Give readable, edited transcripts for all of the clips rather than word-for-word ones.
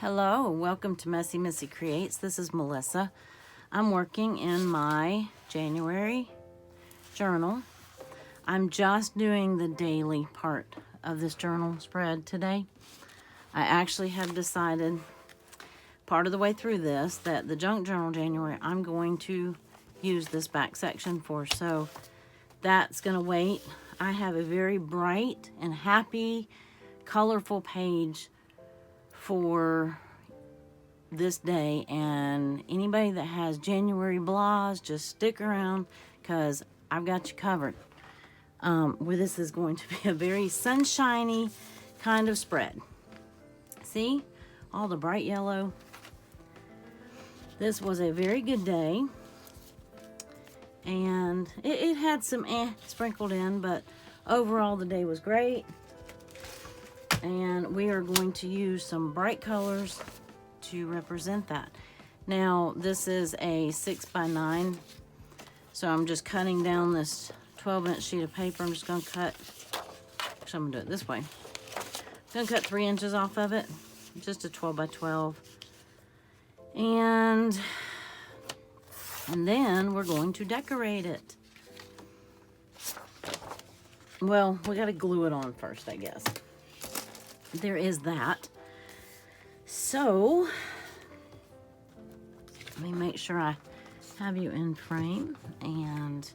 Hello, welcome to Messy Missy Creates. This is Melissa. I'm working in my January journal. I'm just doing the daily part of this journal spread today. I actually have decided part of the way through this that the junk journal January I'm going to use this back section for, so that's going to wait. I have a very bright and happy, colorful page for this day, and anybody that has January blahs, just stick around because I've got you covered. Where this is going to be a very sunshiny kind of spread. See all the bright yellow. This was a very good day, and it had some sprinkled in, but overall the day was great. And we are going to use some bright colors to represent that. Now, this is a 6x9, so I'm just cutting down this 12-inch sheet of paper. I'm just going to cut, actually I'm going to do it this way. I'm going to cut 3 inches off of it, just a 12x12. And then we're going to decorate it. Well, we got to glue it on first, I guess. There is that. So, let me make sure I have you in frame. And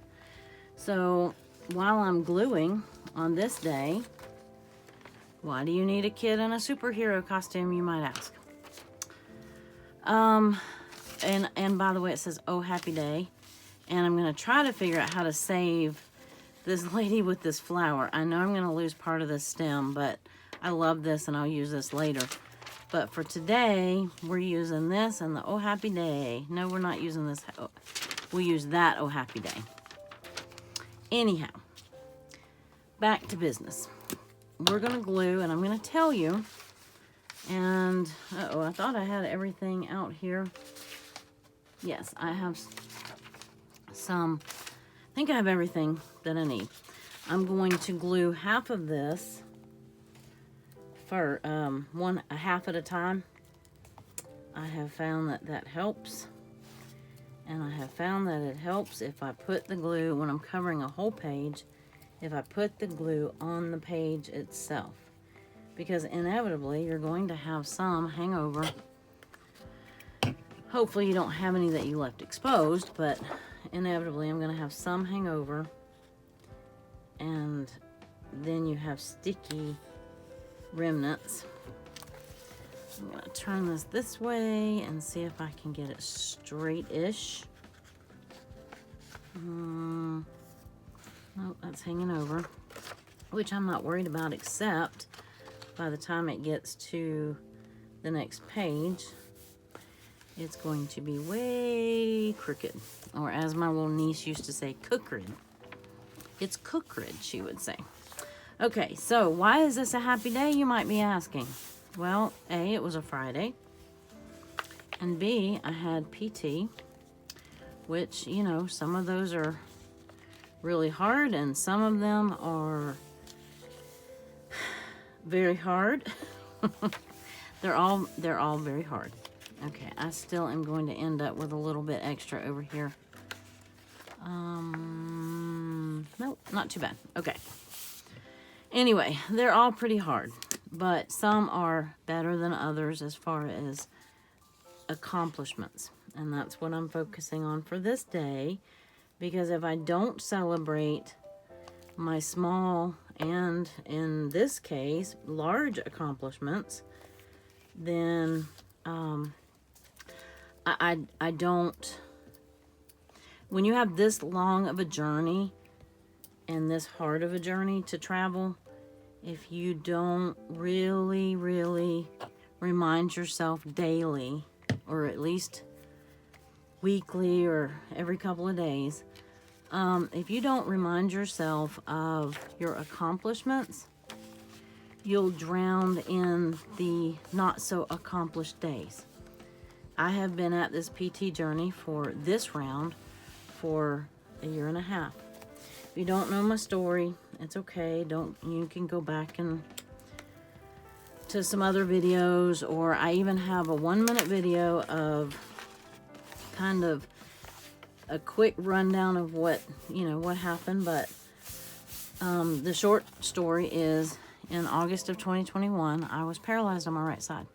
so, while I'm gluing on this day, why do you need a kid in a superhero costume, you might ask? And by the way, it says, "Oh, happy day." And I'm going to try to figure out how to save this lady with this flower. I know I'm going to lose part of this stem, but I love this and I'll use this later. But for today, we're using this and the "Oh Happy Day." No, we're not using this. We'll use that "Oh Happy Day." Anyhow, back to business. We're going to glue, and I'm going to tell you. And, uh-oh, I thought I had everything out here. Yes, I have some. I think I have everything that I need. I'm going to glue half of this for a half at a time. I have found that helps, and I have found that it helps if I put the glue, when I'm covering a whole page, if I put the glue on the page itself, because inevitably you're going to have some hangover. Hopefully you don't have any that you left exposed, but inevitably I'm going to have some hangover, and then you have sticky remnants. I'm going to turn this way and see if I can get it straight-ish. Nope, that's hanging over, which I'm not worried about, except by the time it gets to the next page, it's going to be way crooked, or as my little niece used to say, cookrid. It's cookrid, she would say. Okay, so why is this a happy day, you might be asking? Well, A, it was a Friday, and B, I had PT, which, you know, some of those are really hard, and some of them are very hard. They're all very hard. Okay, I still am going to end up with a little bit extra over here. Nope, not too bad. Okay. Anyway, they're all pretty hard, but some are better than others as far as accomplishments. And that's what I'm focusing on for this day, because if I don't celebrate my small and, in this case, large accomplishments, then I don't. When you have this long of a journey and this hard of a journey to travel, if you don't really remind yourself daily, or at least weekly or every couple of days, if you don't remind yourself of your accomplishments, you'll drown in the not so accomplished days. I have been at this PT journey for this round for a year and a half. If you don't know my story, it's okay. You can go back and to some other videos, or I even have a 1-minute video of kind of a quick rundown of what, you know, what happened. But the short story is, in August of 2021, I was paralyzed on my right side.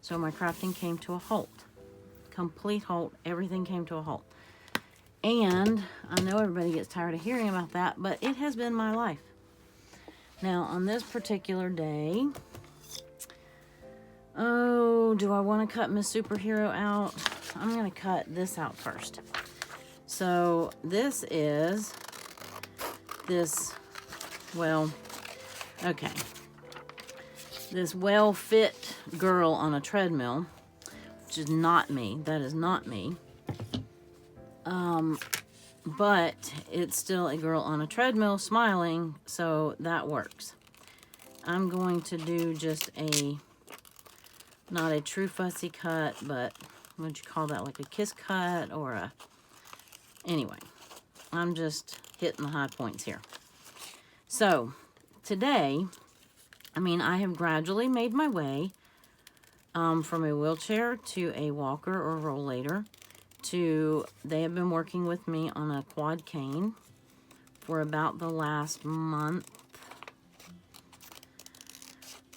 So my crafting came to a halt. Complete halt. Everything came to a halt. And I know everybody gets tired of hearing about that, but it has been my life. Now, on this particular day, oh, do I want to cut Miss Superhero out? I'm going to cut this out first. So this is this, well, okay, this well-fit girl on a treadmill, which is not me. That is not me. But it's still a girl on a treadmill smiling, so that works. I'm going to do just a, not a true fussy cut, but what would you call that, like a kiss cut or a, anyway, I'm just hitting the high points here. So today, I mean, I have gradually made my way from a wheelchair to a walker or rollator to, they have been working with me on a quad cane for about the last month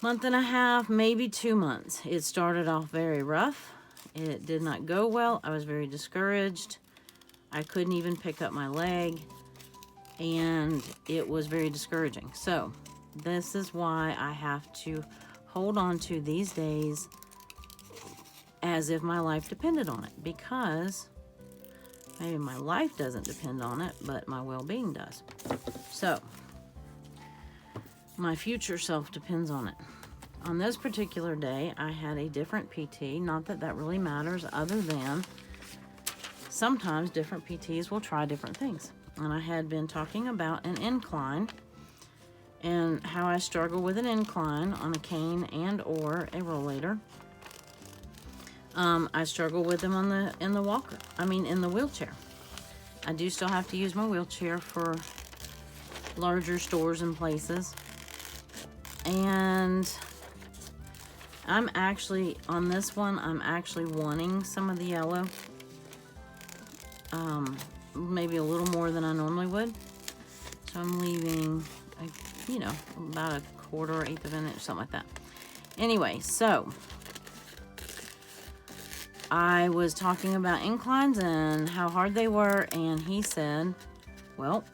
and a half, maybe 2 months. It started off very rough. It did not go well. I was very discouraged. I couldn't even pick up my leg, and it was very discouraging. So this is why I have to hold on to these days as if my life depended on it, because maybe my life doesn't depend on it, but my well-being does. So my future self depends on it. On this particular day, I had a different PT. Not that that really matters, other than sometimes different PTs will try different things. And I had been talking about an incline and how I struggle with an incline on a cane and or a rollator. I struggle with them on in the walker. I mean, in the wheelchair. I do still have to use my wheelchair for larger stores and places. And I'm actually, on this one, I'm actually wanting some of the yellow. Maybe a little more than I normally would. So I'm leaving, you know, about a quarter or eighth of an inch, something like that. Anyway, so I was talking about inclines and how hard they were, and he said, well,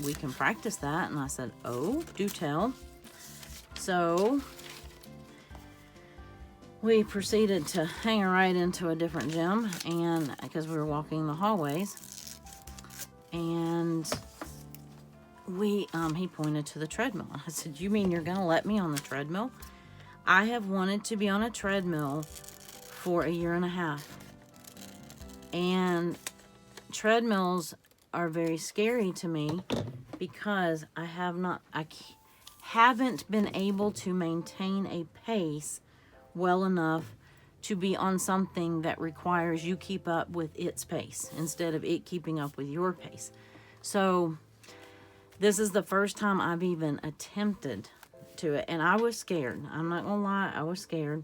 we can practice that. And I said, oh, do tell. So we proceeded to hang a ride into a different gym, and because we were walking the hallways, and he pointed to the treadmill. I said, you mean you're gonna let me on the treadmill? I have wanted to be on a treadmill for 1.5 years, and treadmills are very scary to me because I haven't been able to maintain a pace well enough to be on something that requires you keep up with its pace instead of it keeping up with your pace. So this is the first time I've even attempted to it, and I was scared. I'm not gonna lie, I was scared.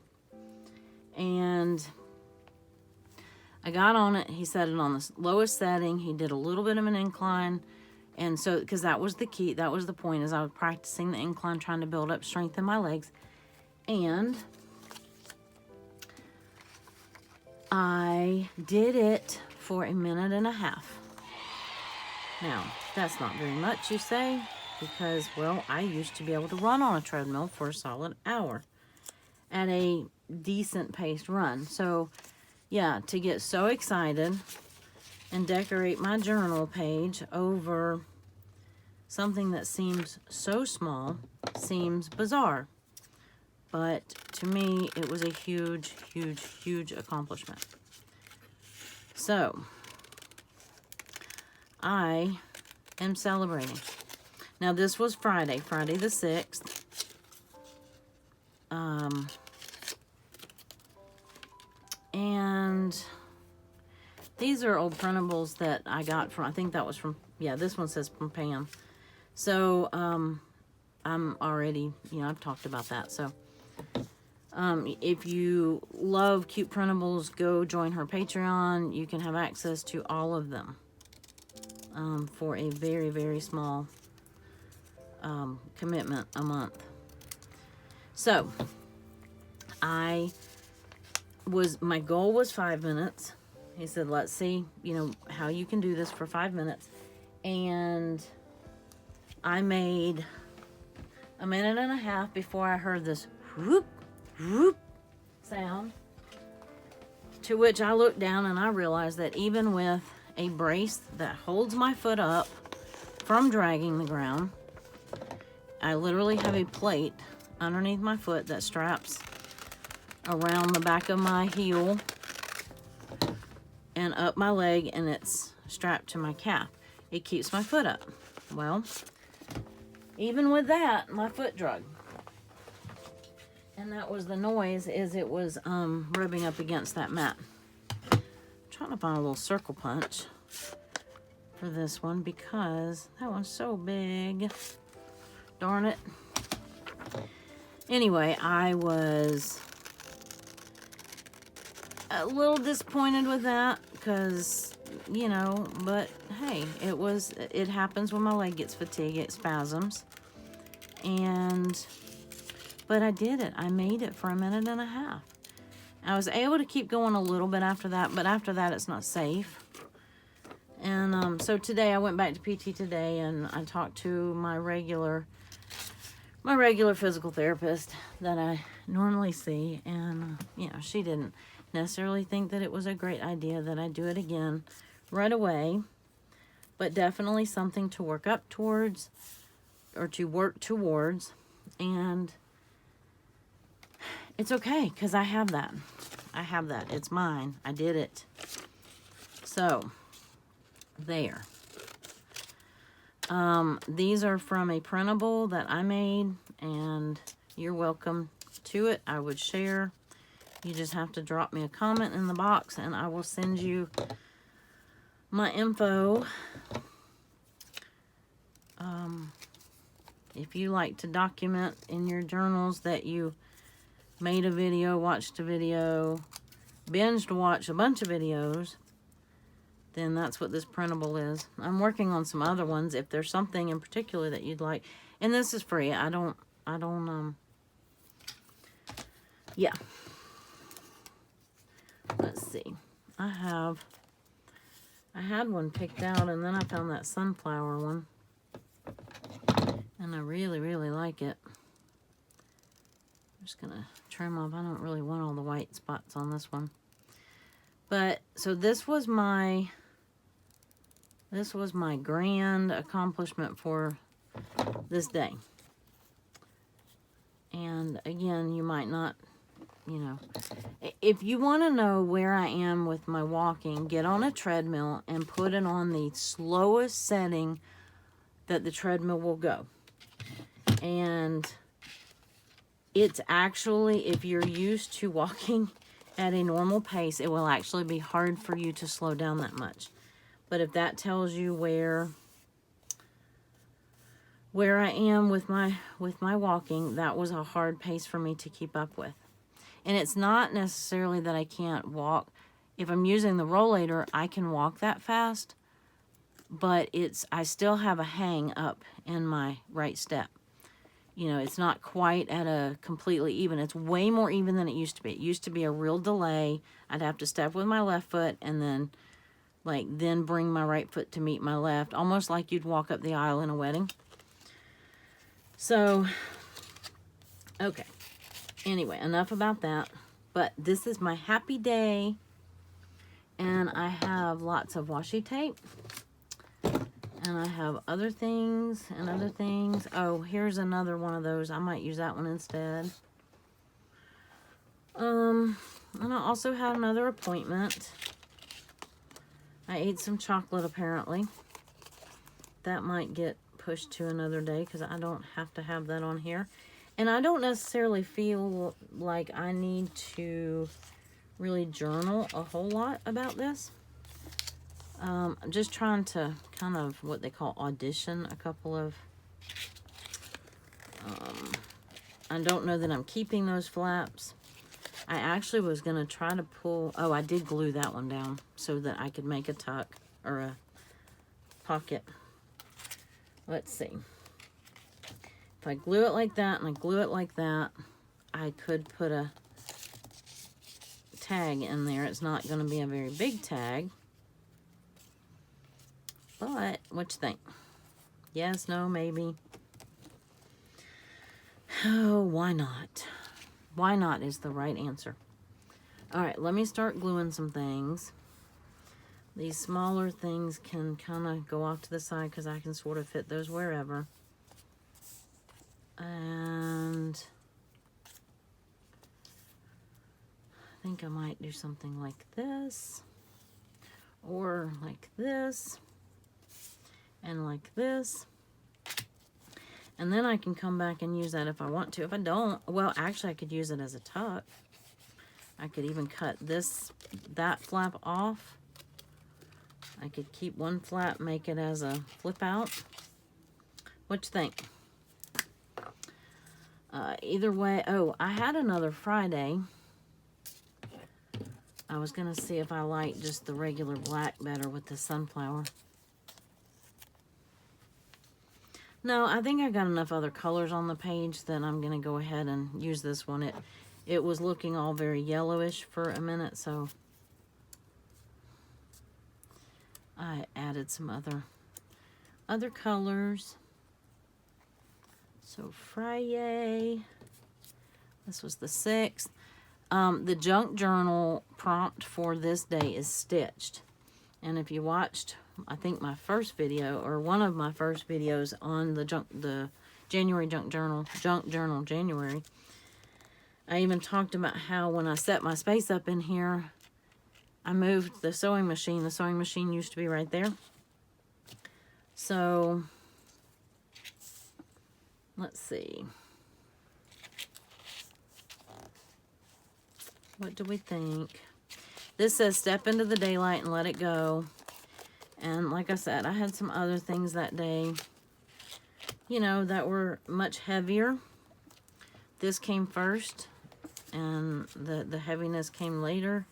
And I got on it. He set it on the lowest setting. He did a little bit of an incline. And so, because that was the key, that was the point, as I was practicing the incline, trying to build up strength in my legs. And I did it for 1.5 minutes. Now, that's not very much, you say, because, well, I used to be able to run on a treadmill for a solid hour at a decent paced run. So, yeah, to get so excited and decorate my journal page over something that seems so small seems bizarre. But to me, it was a huge, huge, huge accomplishment. So, I am celebrating. Now, this was Friday the 6th. And these are old printables that I got from, I think that was from, yeah, this one says from Pam. So, I'm already, I've talked about that. So, If you love cute printables, go join her Patreon. You can have access to all of them for a very, very small commitment a month. So, my goal was 5 minutes. He said, let's see, how you can do this for 5 minutes. And I made a minute and a half before I heard this whoop, whoop sound. To which I looked down and I realized that even with a brace that holds my foot up from dragging the ground, I literally have a plate underneath my foot that straps around the back of my heel and up my leg, and it's strapped to my calf. It keeps my foot up. Well, even with that, my foot drug. And that was the noise, is it was rubbing up against that mat. I'm trying to find a little circle punch for this one because that one's so big. Darn it. Anyway, I was a little disappointed with that because, but hey, it happens when my leg gets fatigued, it spasms. But I did it. I made it for a minute and a half. I was able to keep going a little bit after that, but after that it's not safe. And so today I went back to PT today, and I talked to my regular physical therapist that I normally see, and she didn't necessarily think that it was a great idea that I do it again right away, but definitely something to work up towards, or to work towards. And it's okay, because I have that. It's mine. I did it. So, there. These are from a printable that I made, and you're welcome to it. I would share. You just have to drop me a comment in the box, and I will send you my info. If you like to document in your journals that you made a video, watched a video, binged watch a bunch of videos, then that's what this printable is. I'm working on some other ones if there's something in particular that you'd like. And this is free. Yeah. Let's see. I had one picked out, and then I found that sunflower one. And I really, really like it. I'm just going to trim off. I don't really want all the white spots on this one. But, so this was my grand accomplishment for this day. And again, you might not, if you want to know where I am with my walking, get on a treadmill and put it on the slowest setting that the treadmill will go. And it's actually, if you're used to walking at a normal pace, it will actually be hard for you to slow down that much. But if that tells you where I am with my walking, that was a hard pace for me to keep up with. And it's not necessarily that I can't walk. If I'm using the rollator, I can walk that fast, but I still have a hang up in my right step. It's not quite at a completely even. It's way more even than it used to be. It used to be a real delay. I'd have to step with my left foot and then bring my right foot to meet my left, almost like you'd walk up the aisle in a wedding. So, okay. Anyway, enough about that. But this is my happy day, and I have lots of washi tape, and I have other things and other things. Oh, here's another one of those. I might use that one instead. And I also had another appointment. I ate some chocolate, apparently. That might get pushed to another day because I don't have to have that on here. And I don't necessarily feel like I need to really journal a whole lot about this. I'm just trying to kind of what they call audition a couple of... I don't know that I'm keeping those flaps. I actually was going to try to pull... Oh, I did glue that one down so that I could make a tuck or a pocket. Let's see. If I glue it like that and I glue it like that, I could put a tag in there. It's not going to be a very big tag. But, what you think? Yes, no, maybe. Oh, why not? Why not is the right answer. Alright, let me start gluing some things. These smaller things can kind of go off to the side because I can sort of fit those wherever. And I think I might do something like this. Or like this. And like this. And then I can come back and use that if I want to. If I don't, well, actually I could use it as a tuck. I could even cut that flap off. I could keep one flap, make it as a flip out. What you think? Either way, oh, I had another Friday. I was going to see if I like just the regular black better with the sunflower. No, I think I got enough other colors on the page that I'm going to go ahead and use this one. It was looking all very yellowish for a minute, so I added some other colors. So Friday, this was the 6th. The junk journal prompt for this day is stitched. And if you watched, I think my first video, or one of my first videos on the January junk journal January, I even talked about how when I set my space up in here, I moved the sewing machine. The sewing machine used to be right there. So, let's see. What do we think? This says step into the daylight and let it go. And like I said, I had some other things that day, you know, that were much heavier. This came first, and the heaviness came later.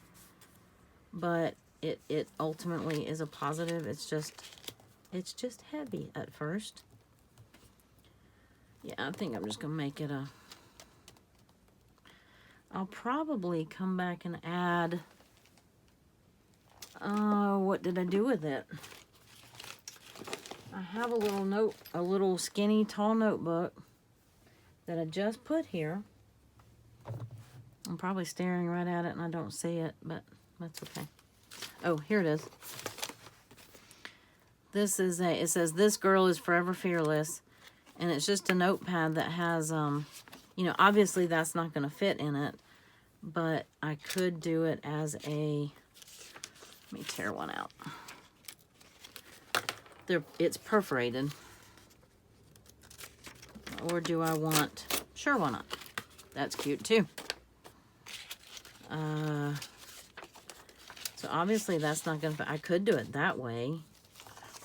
But it ultimately is a positive. It's just heavy at first. Yeah, I think I'm just going to make it a... I'll probably come back and add... what did I do with it? I have a little skinny, tall notebook that I just put here. I'm probably staring right at it and I don't see it, but that's okay. Oh, here it is. This is it says, "This girl is forever fearless." And it's just a notepad that has, you know, obviously that's not going to fit in it, but I could do it as a... Let me tear one out. It's perforated. Or do I want... Sure, why not? That's cute too. So obviously that's not going to... I could do it that way.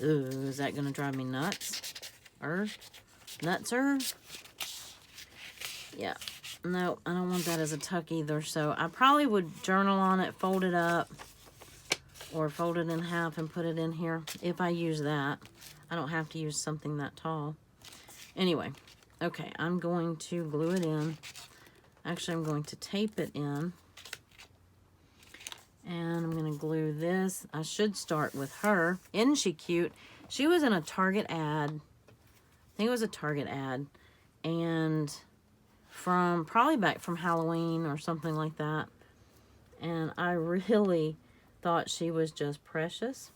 Ooh, is that going to drive me nuts? Nutser? Yeah. No, I don't want that as a tuck either. So I probably would journal on it, fold it up. Or fold it in half and put it in here if I use that. I don't have to use something that tall. Anyway, okay, I'm going to glue it in. Actually, I'm going to tape it in. And I'm going to glue this. I should start with her. Isn't she cute? She was in a Target ad. I think it was a Target ad. And probably back from Halloween or something like that. And I really... thought she was just precious,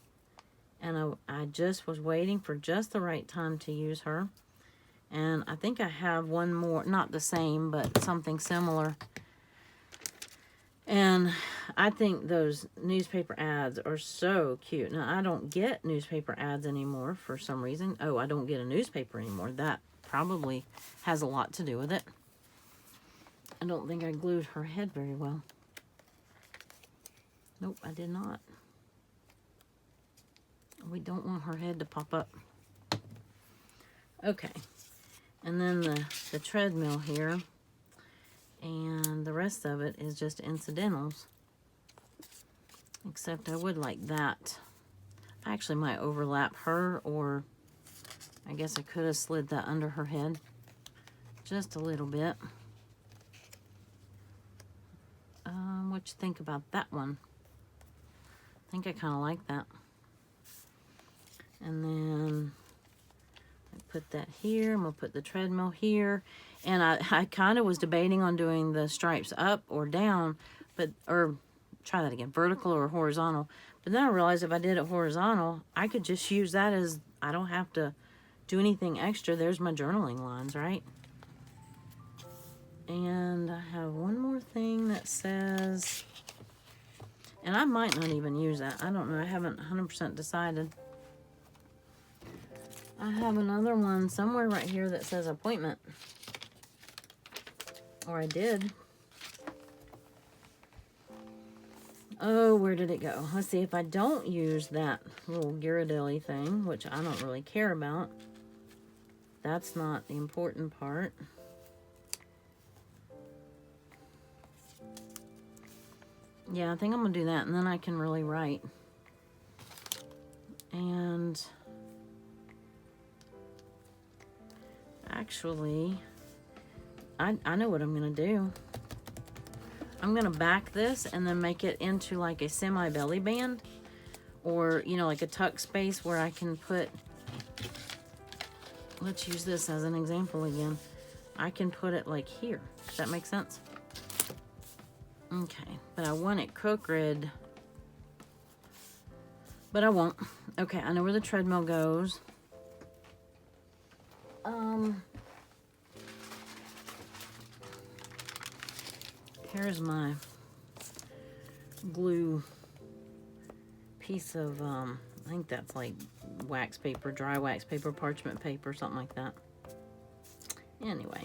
and I just was waiting for just the right time to use her. And I think I have one more, not the same, but something similar. And I think those newspaper ads are so cute. Now, I don't get newspaper ads anymore for some reason. Oh, I don't get a newspaper anymore. That probably has a lot to do with it. I don't think I glued her head very well. Nope, I did not. We don't want her head to pop up. Okay. And then the treadmill here And the rest of it is just incidentals. Except I would like that. I actually might overlap her, or I guess I could have slid that under her head just a little bit. What you think about that one? I think I kind of like that. And then I put that here. I'm going to put the treadmill here. And I kind of was debating on doing the stripes up or down, or try that again, vertical or horizontal. But then I realized if I did it horizontal, I could just use that as, I don't have to do anything extra. There's my journaling lines, right? And I have one more thing that says, and I might not even use that. I don't know. I haven't 100% decided. I have another one somewhere right here that says appointment. Or I did. Oh, where did it go? Let's see, if I don't use that little Ghirardelli thing, which I don't really care about, that's not the important part. Yeah, I think I'm going to do that, and then I can really write. And actually, I know what I'm going to do. I'm going to back this and then make it into like a semi-belly band, or, you know, like a tuck space where I can put, let's use this as an example again. I can put it like here. Does that make sense? Okay, but I want it crooked, but I won't. Okay, I know where the treadmill goes. Here's my glue piece of, I think that's like wax paper, dry wax paper, parchment paper, something like that. Anyway.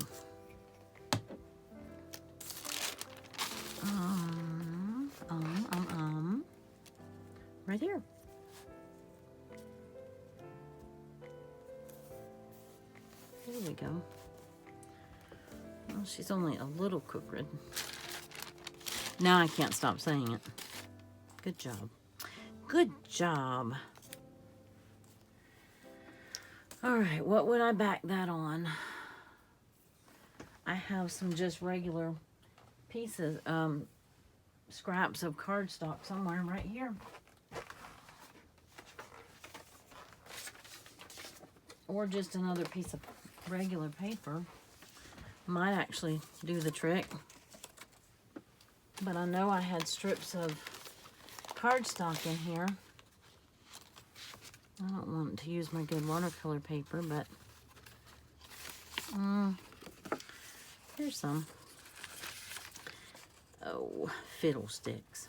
Right here. There we go. Well, she's only a little crooked. Now I can't stop saying it. Good job. Good job. All right, what would I back that on? I have some just regular pieces, scraps of cardstock somewhere right here. Or just another piece of regular paper. Might actually do the trick. But I know I had strips of cardstock in here. I don't want to use my good watercolor paper, but here's some. Oh, fiddlesticks.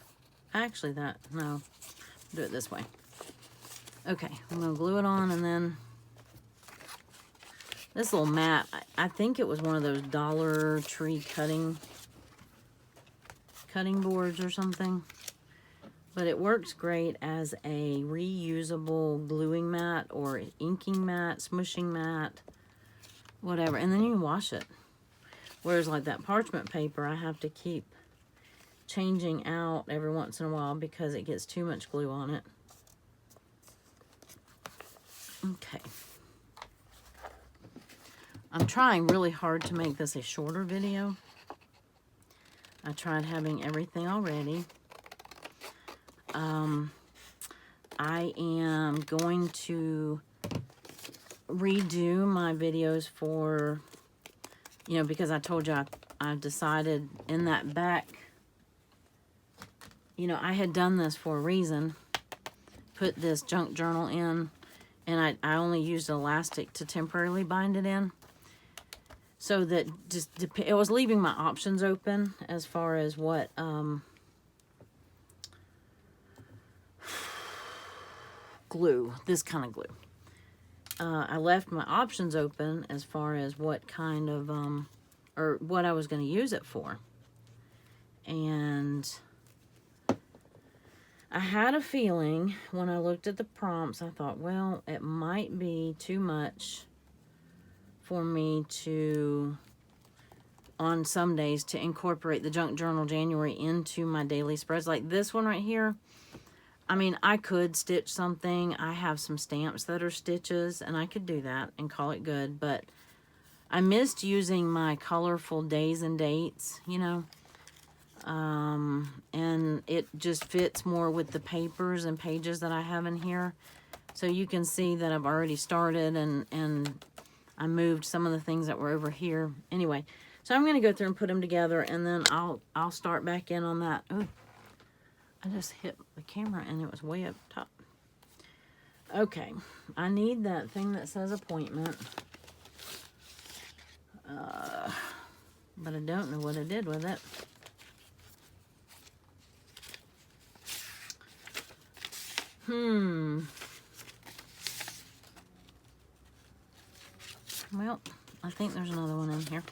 Actually, no. Do it this way. Okay, I'm going to glue it on, and then this little mat, I think it was one of those Dollar Tree cutting boards or something. But it works great as a reusable gluing mat or inking mat, smushing mat, whatever. And then you can wash it. Whereas like that parchment paper, I have to keep changing out every once in a while because it gets too much glue on it. Okay. I'm trying really hard to make this a shorter video. I tried having everything already. I am going to redo my videos for, you know, because I told you I've decided in that back, you know, I had done this for a reason. Put this junk journal in, and I only used elastic to temporarily bind it in. So that just, it was leaving my options open as far as what, glue, this kind of glue. I left my options open as far as what kind of, or what I was going to use it for. And I had a feeling when I looked at the prompts, I thought, well, it might be too much for me to on some days to incorporate the Junk Journal January into my daily spreads. Like this one right here, I mean, I could stitch something. I have some stamps that are stitches, and I could do that and call it good, but I missed using my colorful days and dates, you know, and it just fits more with the papers and pages that I have in here. So you can see that I've already started, and I moved some of the things that were over here. Anyway, so I'm going to go through and put them together, and then I'll start back in on that. Oh, I just hit the camera, and it was way up top. Okay, I need that thing that says appointment. But I don't know what I did with it. Well, I think there's another one in here.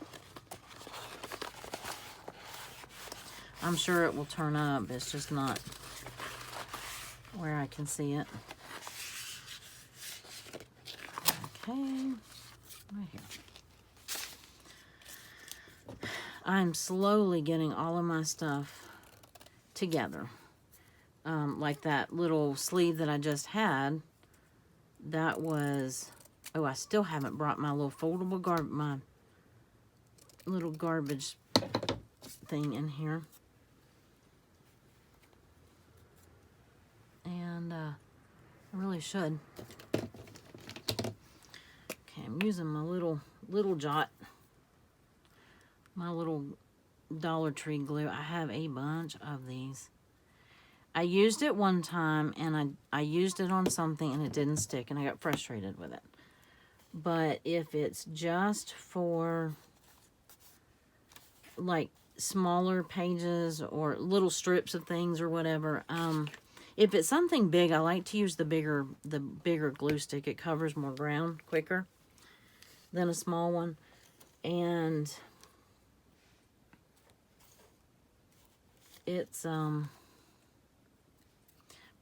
I'm sure it will turn up. It's just not where I can see it. Okay, right here. I'm slowly getting all of my stuff together. Like that little sleeve that I just had, that was, oh, I still haven't brought my little foldable my little garbage thing in here. And I really should. Okay, I'm using my little jot, my little Dollar Tree glue. I have a bunch of these. I used it one time, and I used it on something, and it didn't stick, and I got frustrated with it. But if it's just for, like, smaller pages or little strips of things or whatever, if it's something big, I like to use the bigger glue stick. It covers more ground quicker than a small one. And it's,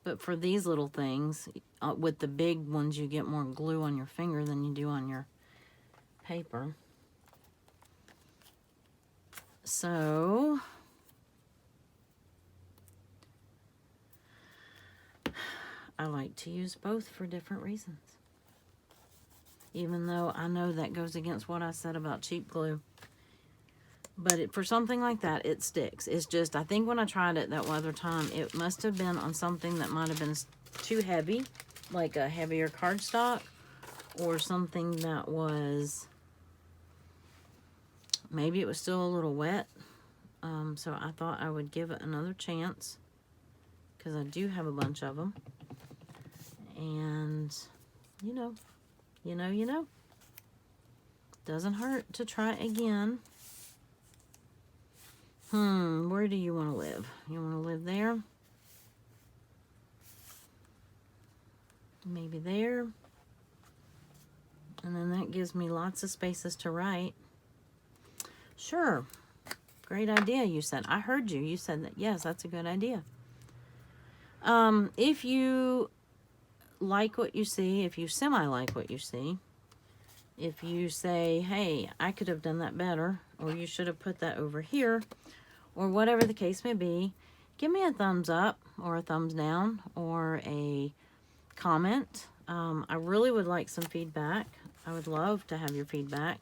but for these little things, with the big ones, you get more glue on your finger than you do on your paper. So, I like to use both for different reasons. Even though I know that goes against what I said about cheap glue. But for something like that, it sticks. It's just, I think when I tried it that other time, it must have been on something that might have been too heavy, like a heavier cardstock, or something that was, maybe it was still a little wet. So I thought I would give it another chance, because I do have a bunch of them. And, you know. Doesn't hurt to try again. Where do you want to live? You want to live there? Maybe there. And then that gives me lots of spaces to write. Sure. Great idea, you said. I heard you. You said that, yes, that's a good idea. If you like what you see, if you semi-like what you see, if you say, hey, I could have done that better, or you should have put that over here, or whatever the case may be, give me a thumbs up or a thumbs down or a comment. I really would like some feedback. I would love to have your feedback.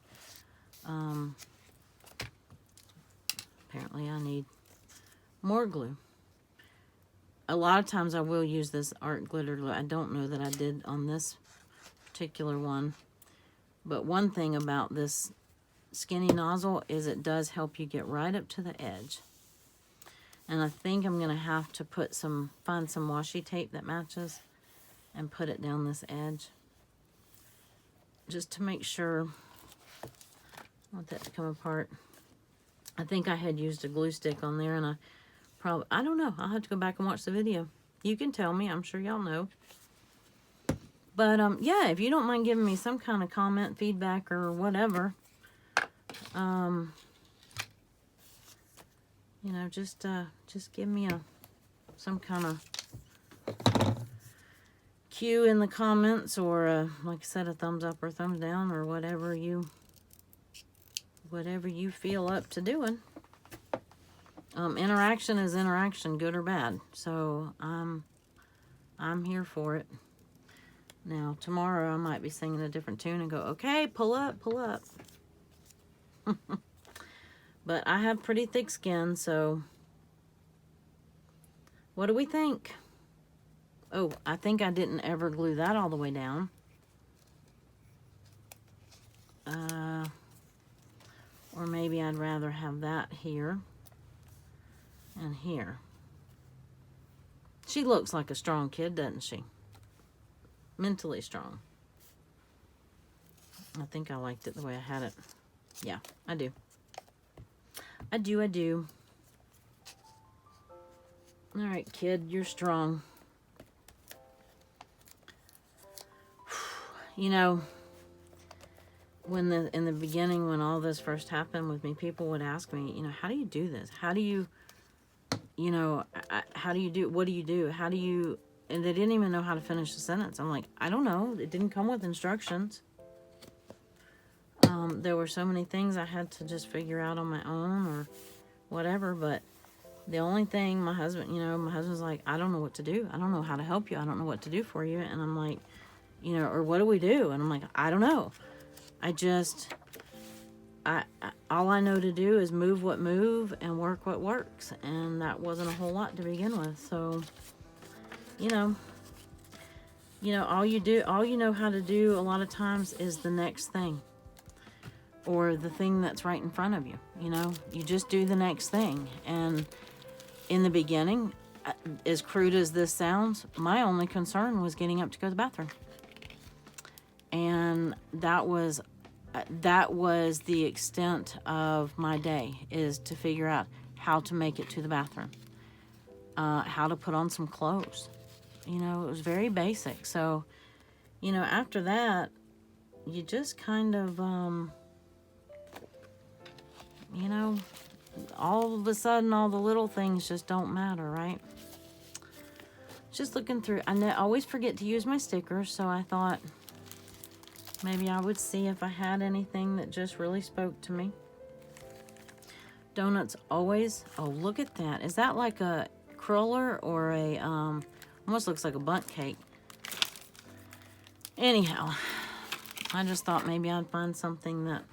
Apparently I need more glue. A lot of times I will use this art glitter glue. I don't know that I did on this particular one. But one thing about this skinny nozzle is it does help you get right up to the edge. And I think I'm going to have to find some washi tape that matches and put it down this edge, just to make sure I want that to come apart. I think I had used a glue stick on there, and I don't know. I'll have to go back and watch the video. You can tell me. I'm sure y'all know. But, yeah, if you don't mind giving me some kind of comment, feedback, or whatever, you know, just give me some kind of cue in the comments, or, like I said, a thumbs up or thumbs down, or whatever you whatever you feel up to doing. Interaction is interaction, good or bad. So I'm here for it. Now, tomorrow I might be singing a different tune and go, okay, pull up, pull up. But I have pretty thick skin, so what do we think? Oh, I think I didn't ever glue that all the way down. Or maybe I'd rather have that here and here. She looks like a strong kid, doesn't she? Mentally strong. I think I liked it the way I had it. Yeah, I do. I do. All right, kid, you're strong. You know, in the beginning, when all this first happened with me, people would ask me, you know, how do you do this? How do you, you know, how do you do, what do you do? How do you, and they didn't even know how to finish the sentence. I'm like, I don't know. It didn't come with instructions. There were so many things I had to just figure out on my own or whatever, but the only thing my husband's like, I don't know what to do. I don't know how to help you. I don't know what to do for you. And I'm like, you know, or what do we do? And I'm like, I don't know. All I know to do is move what move and work what works. And that wasn't a whole lot to begin with. So, you know, all you know how to do a lot of times is the next thing. Or the thing that's right in front of you. You know, you just do the next thing. And in the beginning, as crude as this sounds, my only concern was getting up to go to the bathroom. And that was the extent of my day, is to figure out how to make it to the bathroom. How to put on some clothes. You know, it was very basic. So, you know, after that, you just kind of, you know, all of a sudden, all the little things just don't matter, right? Just looking through, I always forget to use my stickers, so I thought maybe I would see if I had anything that just really spoke to me. Donuts always, oh, look at that. Is that like a cruller or a, almost looks like a bundt cake. Anyhow, I just thought maybe I'd find something that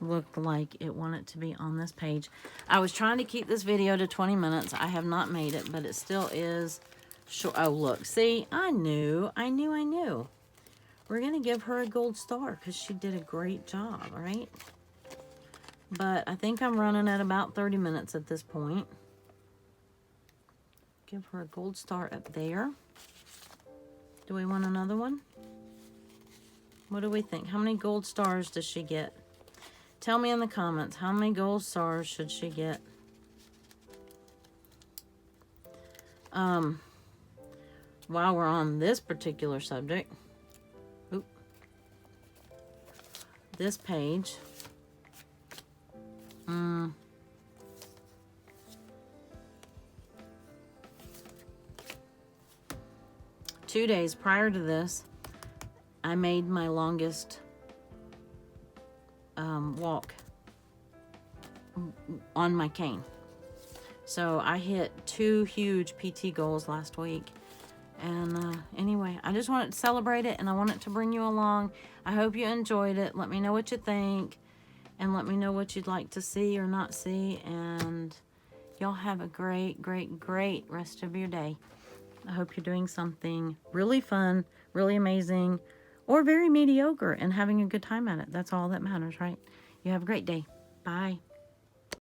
looked like it wanted to be on this page. I was trying to keep this video to 20 minutes. I have not made it, but it still is short. Oh, look. See, I knew. We're going to give her a gold star because she did a great job, right? But I think I'm running at about 30 minutes at this point. Give her a gold star up there. Do we want another one? What do we think? How many gold stars does she get? Tell me in the comments, how many gold stars should she get? While we're on this particular subject, this page, 2 days prior to this, I made my longest walk on my cane. So I hit 2 huge PT goals last week. And anyway, I just wanted to celebrate it, and I wanted to bring you along. I hope you enjoyed it. Let me know what you think, and let me know what you'd like to see or not see. And y'all have a great, great, great rest of your day. I hope you're doing something really fun, really amazing, or very mediocre and having a good time at it. That's all that matters, right? You have a great day. Bye.